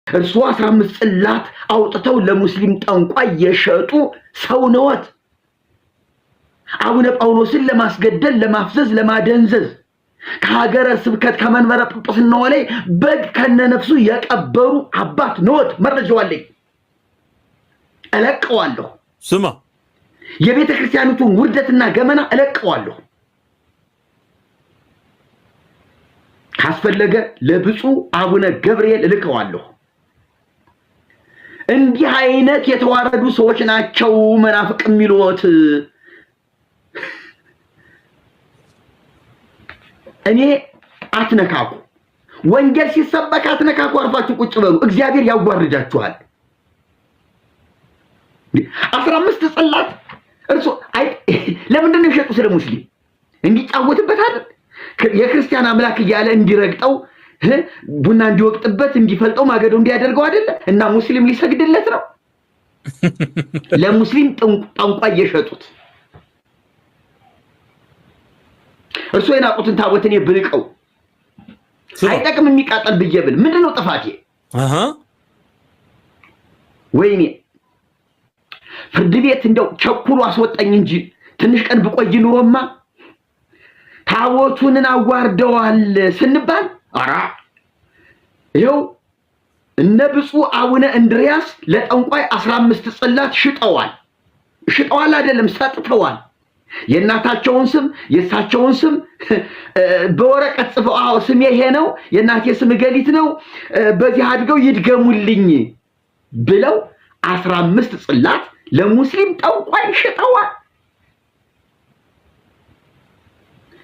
እርሱ 15 ጽላት አውጥተው ለሙስሊም ጠንቋይ የሸጡ ሰው ነዎት። አቡነ ጳውሎስን ለማስገደል፣ ለማፍዘዝ፣ ለማደንዘዝ ከሀገረ ስብከት ከመንበረ ጵጵስናው ላይ በግ ከነነፍሱ የቀበሩ አባት ነዎት። መረጃው አለኝ፣ እለቀዋለሁ። ስማ፣ የቤተ ክርስቲያኒቱን ውርደትና ገመና እለቀዋለሁ። ካስፈለገ ለብፁዕ አቡነ ገብርኤል እልከዋለሁ። እንዲህ አይነት የተዋረዱ ሰዎች ናቸው መናፍቅ የሚሉት። እኔ አትነካኩ፣ ወንጌል ሲሰበክ አትነካኩ፣ አርፋችሁ ቁጭ በሉ። እግዚአብሔር ያዋርዳችኋል። 15 ጽላት እርሱ ለምንድን ነው የሸጡ? ስለ ሙስሊም እንዲጫወትበት አይደል? የክርስቲያን አምላክ እያለ እንዲረግጠው፣ ቡና እንዲወቅጥበት፣ እንዲፈልጠው፣ ማገዶ እንዲያደርገው አይደለ? እና ሙስሊም ሊሰግድለት ነው። ለሙስሊም ጠንቋይ የሸጡት እርሱ የናቁትን ታቦት እኔ ብልቀው አይጠቅም የሚቃጠል ብዬ ብል ምንድነው ጥፋቴ? ወይኔ ፍርድ ቤት እንደው ቸኩሎ አስወጣኝ እንጂ ትንሽ ቀን ብቆይ ኑሮማ ታቦቱንን አዋርደዋል ስንባል አራ ይኸው እነ ብፁዕ አቡነ እንድሪያስ ለጠንቋይ 15 ጽላት ሽጠዋል አይደለም ሰጥተዋል። የእናታቸውን ስም የእሳቸውን ስም በወረቀት ጽፈው አዎ ስም ይሄ ነው፣ የእናቴ ስም ገሊት ነው፣ በዚህ አድገው ይድገሙልኝ ብለው 15 ጽላት ለሙስሊም ጠንቋይ ሽጠዋል።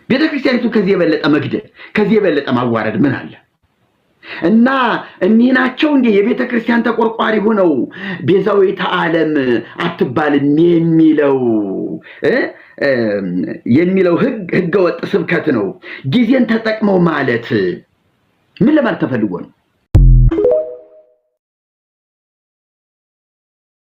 ቤተክርስቲያኒቱ ከዚህ የበለጠ መግደል፣ ከዚህ የበለጠ ማዋረድ ምን አለ? እና እኒህ ናቸው እንዴ የቤተክርስቲያን ተቆርቋሪ ሆነው ቤዛዊተ ዓለም አትባልም የሚለው ህገ ወጥ ስብከት ነው። ጊዜን ተጠቅመው ማለት ምን ለማለት ተፈልጎ ነው?